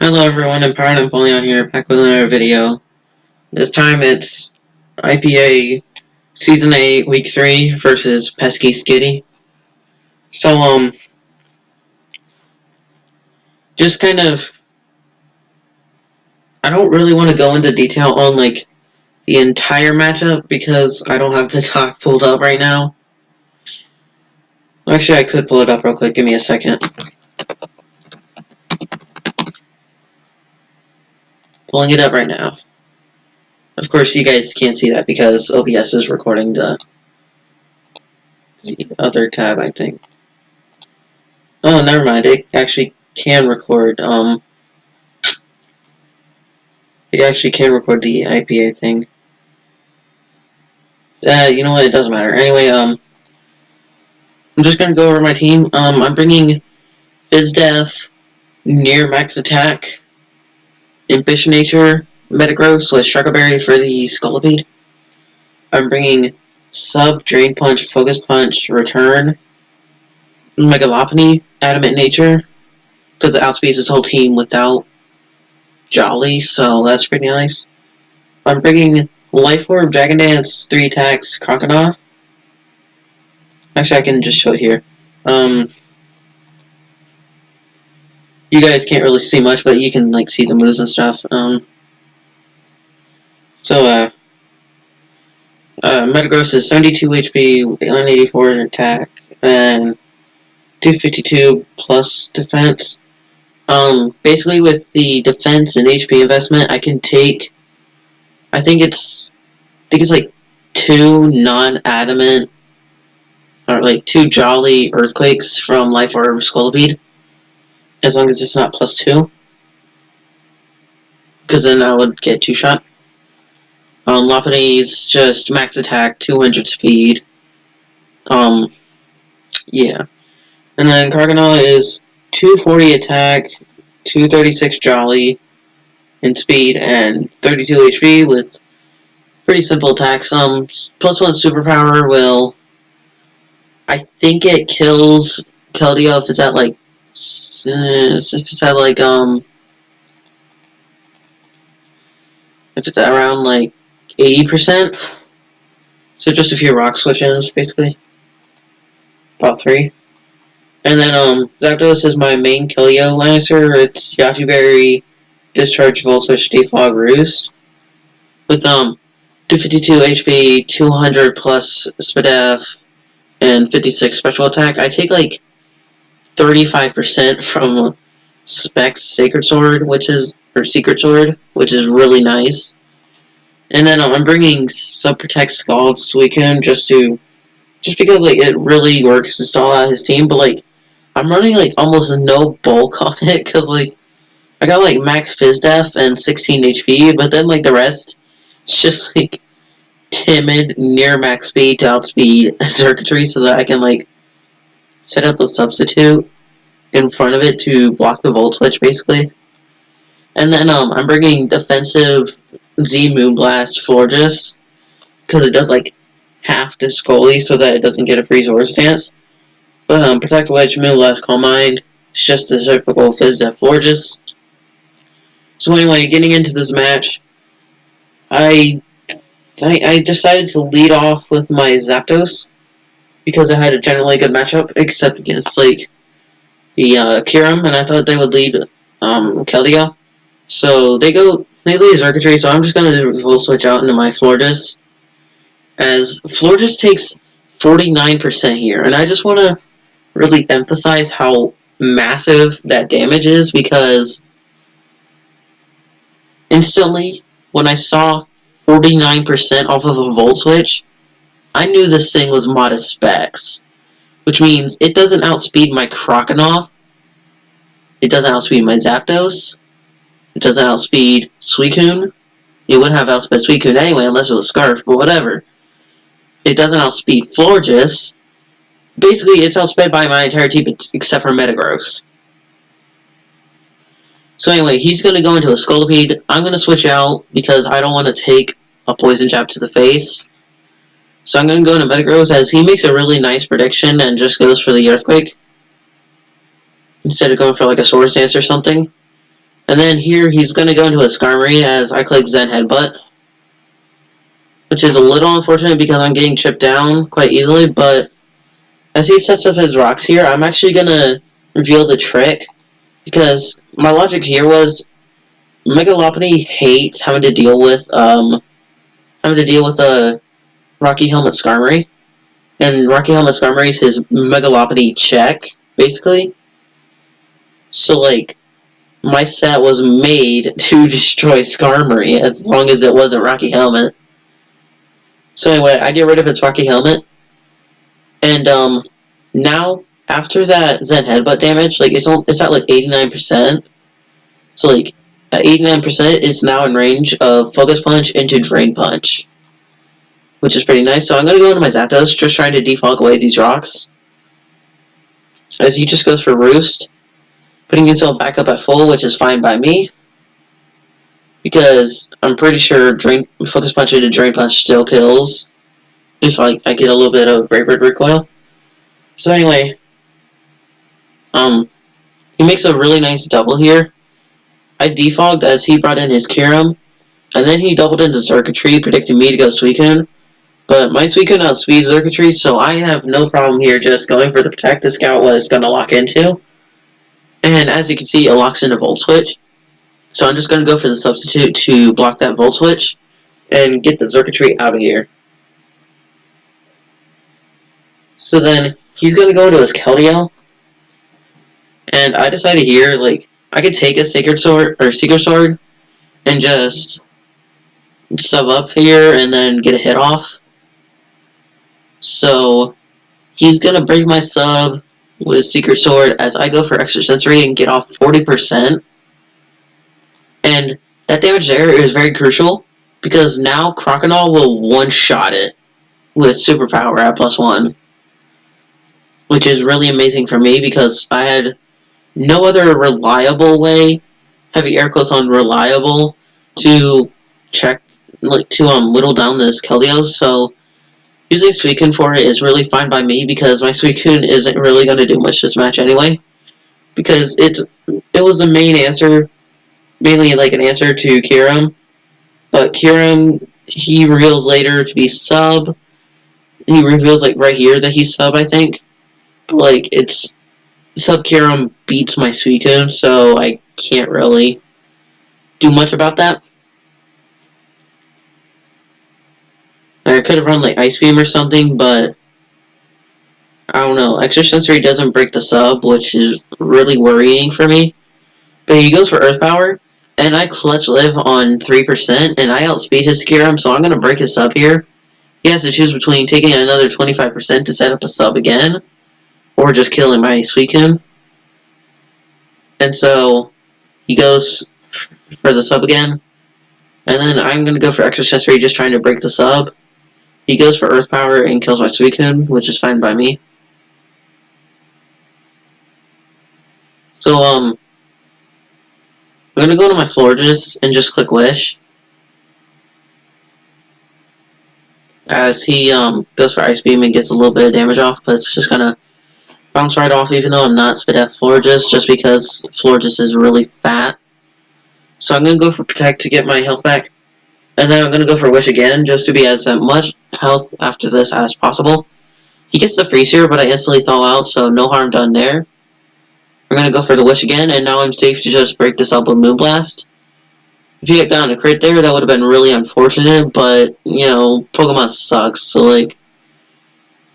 Hello everyone, Empowered Napoleon here, back with another video. This time it's IPA Season 8, Week 3 versus PeskySkitty. So, just kind of, I don't really want to go into detail on, like, the entire matchup because I don't have the doc pulled up right now. Actually, I could pull it up real quick, give me a second. Pulling it up right now. Of course, you guys can't see that because OBS is recording the other tab, I think. Oh, never mind. It actually can record. It actually can record the IPA thing. You know what? It doesn't matter. Anyway, I'm just gonna go over my team. I'm bringing FizzDef, Near Max Attack, Impish Nature, Metagross with Shuckleberry for the Scolipede. I'm bringing Sub, Drain Punch, Focus Punch, Return, Megalopony, Adamant Nature, because it outspeeds his whole team without Jolly, so that's pretty nice. I'm bringing Life Orb, Dragon Dance, 3 attacks, Croconaw. Actually, I can just show it here. You guys can't really see much, but you can like see the moves and stuff. Metagross is 72 HP, 184 attack, and 252 plus defense. Basically with the defense and HP investment, I can take, I think it's like 2 non-adamant, or like 2 Jolly Earthquakes from Life Orb Scolipede, as long as it's not +2, because then I would get 2-shot. Lopunny's just max attack, 200 speed. Yeah. And then Croconaw is 240 attack, 236 Jolly in speed, and 32 HP with pretty simple attacks. +1 superpower will, I think it kills Keldeo if it's at like, if it's at around like 80%. So just a few rock switch-ins, basically. About 3. And then, Zapdos is my main Keldeo answer. It's Yashi Berry, Discharge, Volt Switch, Defog, Roost. With, 252 HP, 200 plus SPDF, and 56 special attack. I take, like, 35% from Specs Sacred Sword, Secret Sword, which is really nice. And then, I'm bringing Subprotect Scald Suicune just because, like, it really works to stall out his team, but, like, I'm running, like, almost no bulk on it, because, like, I got, like, max FizzDef and 16 HP, but then, like, the rest, it's just, like, timid, near max speed to outspeed circuitry, so that I can, like, set up a substitute in front of it to block the Volt Switch, basically. And then, I'm bringing defensive Z Moonblast Florges, because it does, like, half to Scully, so that it doesn't get a free Zora stance. But, Protect Wedge, Moonblast, Calm Mind, it's just the typical FizzDef Florges. So anyway, getting into this match, I decided to lead off with my Zapdos, because it had a generally good matchup, except against, like, the Kyurem, and I thought they would lead Keldeo. So they lead Circuitry, so I'm just going to full switch out into my Florges, as Florges takes 49% here, and I just want to really emphasize how massive that damage is, because instantly, when I saw 49% off of a Volt Switch, I knew this thing was modest specs, which means it doesn't outspeed my Croconaw, it doesn't outspeed my Zapdos, it doesn't outspeed Suicune. It would have outsped Suicune anyway, unless it was Scarf, but whatever. It doesn't outspeed Florges. Basically, it's outsped by my entire team except for Metagross. So anyway, he's going to go into a Scolipede. I'm going to switch out because I don't want to take a Poison Jab to the face. So I'm going to go into Metagross, as he makes a really nice prediction and just goes for the Earthquake, instead of going for like a Swords Dance or something. And then here he's going to go into a Skarmory as I click Zen Headbutt. Which is a little unfortunate because I'm getting chipped down quite easily, but as he sets up his rocks here, I'm actually going to reveal the trick. Because my logic here was Mega Lopunny hates having to deal with a Rocky Helmet Skarmory. And Rocky Helmet Skarmory is his Mega Lopunny check, basically. So, like, my set was made to destroy Skarmory as long as it wasn't Rocky Helmet. So anyway, I get rid of its Rocky Helmet. And, now, after that Zen Headbutt damage, like, it's at, like, 89%. So, like, at 89%, it's now in range of Focus Punch into Drain Punch. Which is pretty nice. So I'm going to go into my Zapdos, just trying to defog away these rocks. As he just goes for Roost. Putting himself back up at full, which is fine by me. Because I'm pretty sure Focus Punch into Drain Punch still kills. If I get a little bit of Brave Bird recoil. So anyway. He makes a really nice double here. I defogged as he brought in his Kyurem. And then he doubled into Circuitry, predicting me to go Suicune. But my Suicune outspeeds Circuitry, so I have no problem here just going for the Protect to scout what it's going to lock into. And as you can see, it locks into Volt Switch. So I'm just going to go for the Substitute to block that Volt Switch and get the Circuitry out of here. So then he's going to go into his Keldeo. And I decided here, like, I could take a Sacred Sword and just sub up here and then get a hit off. So he's going to break my sub with Secret Sword as I go for Extra Sensory and get off 40%. And that damage there is very crucial because now Crocodile will one-shot it with Superpower at +1. Which is really amazing for me because I had no other reliable way, heavy air quotes on reliable, to check, like, to whittle down this Keldeo. So using Suicune for it is really fine by me because my Suicune isn't really going to do much this match anyway. Because it was the main answer, mainly like an answer to Kyurem. But Kyurem, he reveals later to be sub. He reveals like right here that he's sub, I think. But like it's sub Kyurem beats my Suicune, so I can't really do much about that. I could have run like Ice Beam or something, but I don't know. Extra Sensory doesn't break the sub, which is really worrying for me. But he goes for Earth Power, and I Clutch Live on 3%, and I outspeed his Kyurem, so I'm going to break his sub here. He has to choose between taking another 25% to set up a sub again, or just killing my Suicune. And so he goes for the sub again, and then I'm going to go for Extra Sensory, just trying to break the sub. He goes for Earth Power and kills my Suicune, which is fine by me. So, I'm going to go to my Florges and just click Wish. As he goes for Ice Beam and gets a little bit of damage off, but it's just going to bounce right off even though I'm not Spidef Florges, just because Florges is really fat. So I'm going to go for Protect to get my health back. And then I'm going to go for Wish again, just to be as much health after this as possible. He gets the Freeze here, but I instantly thaw out, so no harm done there. I'm going to go for the Wish again, and now I'm safe to just break this up with Moonblast. If he had gotten a crit there, that would have been really unfortunate, but, you know, Pokemon sucks, so, like,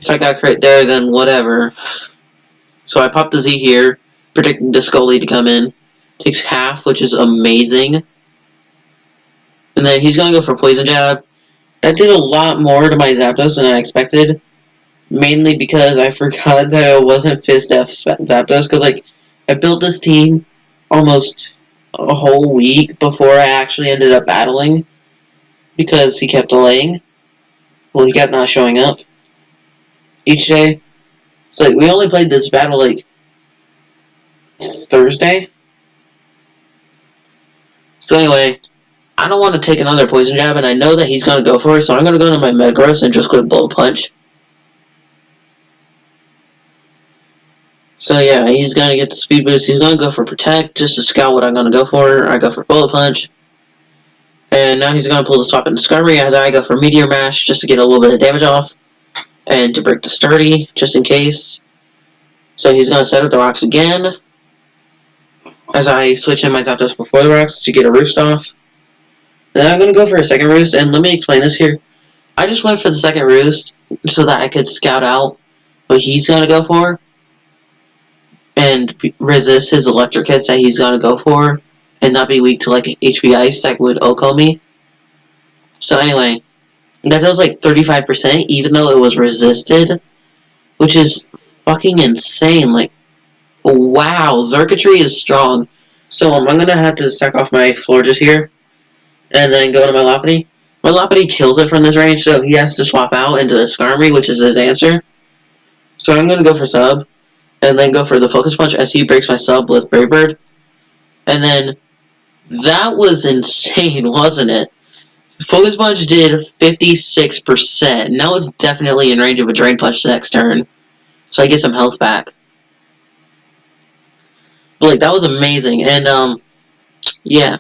if I got a crit there, then whatever. So I pop the Z here, predicting the Scully to come in. Takes half, which is amazing. And then he's going to go for Poison Jab. That did a lot more to my Zapdos than I expected. Mainly because I forgot that it wasn't Fizz-Def Zapdos. Because, like, I built this team almost a whole week before I actually ended up battling. Because he kept delaying. Well, he kept not showing up each day. So, like, we only played this battle, like, Thursday. So, anyway, I don't want to take another Poison Jab, and I know that he's going to go for it, so I'm going to go to my Metagross and just click Bullet Punch. So yeah, he's gonna get the speed boost. He's gonna go for protect just to scout what I'm gonna go for. I go for bullet punch. And now he's gonna pull the swap into Discovery. Either I go for Meteor Mash just to get a little bit of damage off. And to break the sturdy, just in case. So he's gonna set up the rocks again. As I switch in my Zapdos before the rocks to get a roost off. Then I'm gonna go for a second roost, and let me explain this here. I just went for the second roost so that I could scout out what he's gonna go for. And resist his electric hits that he's gonna go for. And not be weak to like HP Ice that would OHKO me. So anyway, that does like 35% even though it was resisted. Which is fucking insane. Like, wow, Xurkitree is strong. So I'm gonna have to sack off my Florges here. And then go to my Lopunny. My Lopunny kills it from this range, so he has to swap out into the Skarmory, which is his answer. So I'm gonna go for Sub. And then go for the Focus Punch as he breaks my Sub with Brave Bird. And then, that was insane, wasn't it? Focus Punch did 56%. And that was definitely in range of a Drain Punch next turn. So I get some health back. But, like, that was amazing. And, yeah.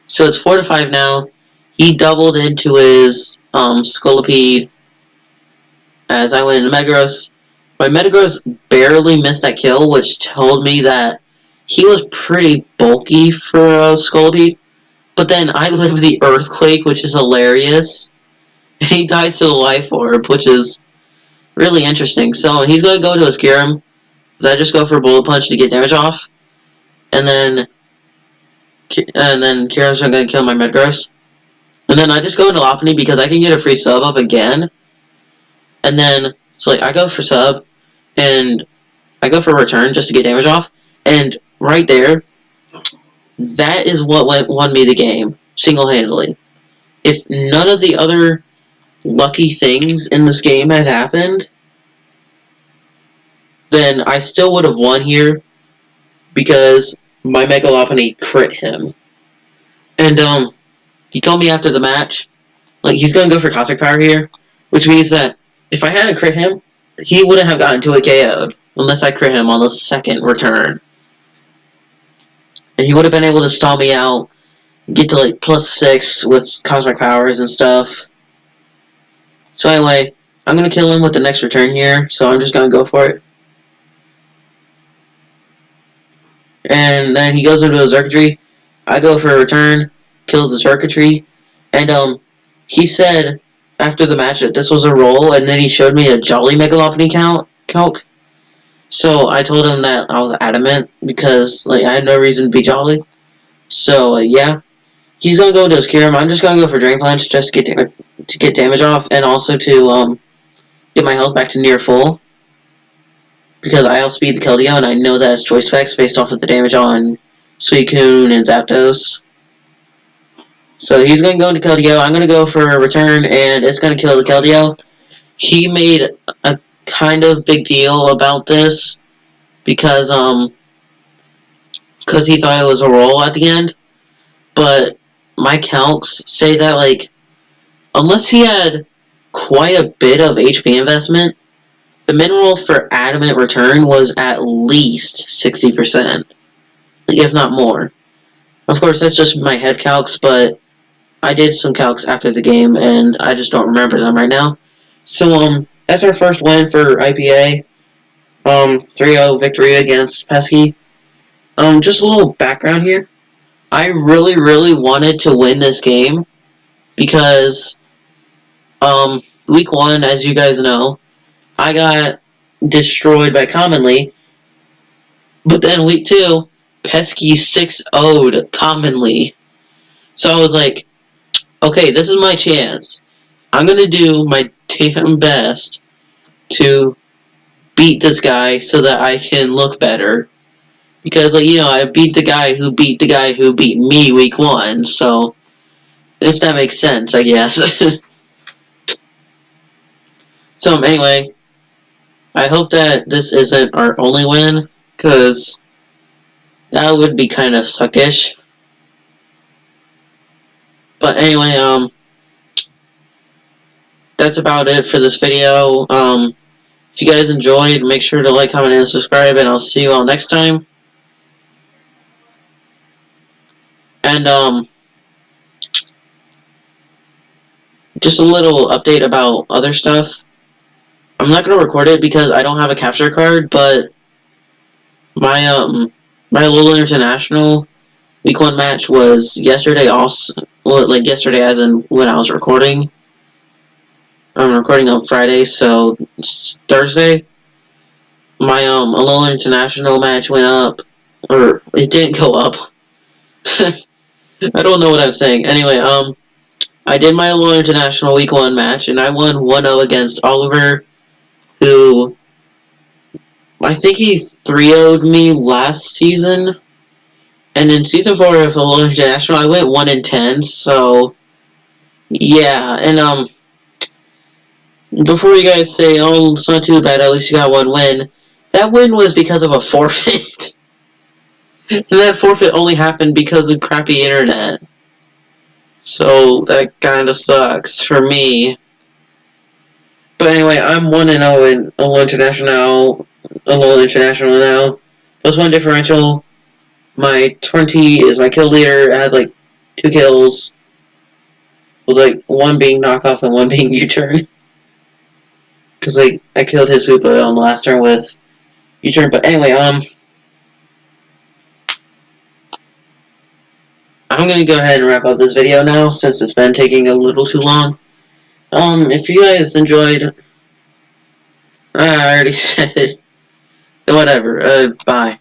So it's 4-5 now. He doubled into his, Scolipede. As I went into Metagross. My Metagross barely missed that kill, which told me that he was pretty bulky for a Scolipede. But then I live the Earthquake, which is hilarious. And he dies to the Life Orb, which is really interesting. So he's going to go to his Kyurem. So I just go for Bullet Punch to get damage off. And then Kyurem's going to kill my Metagross. And then I just go into Lopunny because I can get a free sub up again. And then, so like, I go for sub. And I go for return just to get damage off. And right there, that is what won me the game, single-handedly. If none of the other lucky things in this game had happened, then I still would have won here because my Mega Lopunny crit him. And, he told me after the match, like, he's gonna go for Cosmic Power here, which means that if I hadn't crit him, he wouldn't have gotten to a KO'd unless I crit him on the second return. And he would have been able to stall me out, get to like +6 with Cosmic Powers and stuff. So anyway, I'm going to kill him with the next return here, so I'm just going to go for it. And then he goes into a Xurkitree. I go for a return, kills the Xurkitree. And he said after the match that this was a roll, and then he showed me a Jolly Mega Lopunny calc. So I told him that I was adamant because like I had no reason to be jolly. So yeah, he's gonna go into his Kyurem. I'm just gonna go for Drain Punch just to get damage off, and also to get my health back to near full. Because I outspeed the Keldeo, and I know that it's choice specs based off of the damage on Suicune and Zapdos. So he's gonna go into Keldeo. I'm gonna go for a return, and it's gonna kill the Keldeo. He made a kind of big deal about this because he thought it was a roll at the end, but my calcs say that like unless he had quite a bit of HP investment, the mineral for adamant return was at least 60%, if not more. Of course, that's just my head calcs, but I did some calcs after the game and I just don't remember them right now. So that's our first win for IPA. 3-0 victory against Pesky. Just a little background here. I really, really wanted to win this game because, week 1, as you guys know, I got destroyed by Commonly, but then week 2, Pesky 6-0'd Commonly. So I was like, okay, this is my chance. I'm gonna do my damn best to beat this guy so that I can look better. Because, like, you know, I beat the guy who beat the guy who beat me week 1, so if that makes sense, I guess. So, anyway, I hope that this isn't our only win, because that would be kind of suckish. But anyway, that's about it for this video. If you guys enjoyed, make sure to like, comment, and subscribe, and I'll see you all next time. And, just a little update about other stuff. I'm not going to record it because I don't have a capture card, but my Lola International Week 1 match was yesterday also. Well, like yesterday as in when I was recording. I'm recording on Friday, so it's Thursday. My Alola International match went up, or it didn't go up. I don't know what I'm saying. Anyway, I did my Alola International Week 1 match, and I won 1-0 against Oliver, who I think he 3-0'd me last season. And in Season 4 of Alola International, I went 1-10, so yeah, and before you guys say, oh, it's not too bad, at least you got one win, that win was because of a forfeit. And that forfeit only happened because of crappy internet. So that kinda sucks for me. But anyway, I'm 1-0 in Alola International now. Plus 1 differential. My 20 is my kill leader. It has like 2 kills. With like 1 being knocked off and 1 being U-turn. Because like I killed his Hoopa on the last turn with U-turn. But anyway, I'm gonna go ahead and wrap up this video now since it's been taking a little too long. If you guys enjoyed, I already said it. Whatever. Bye.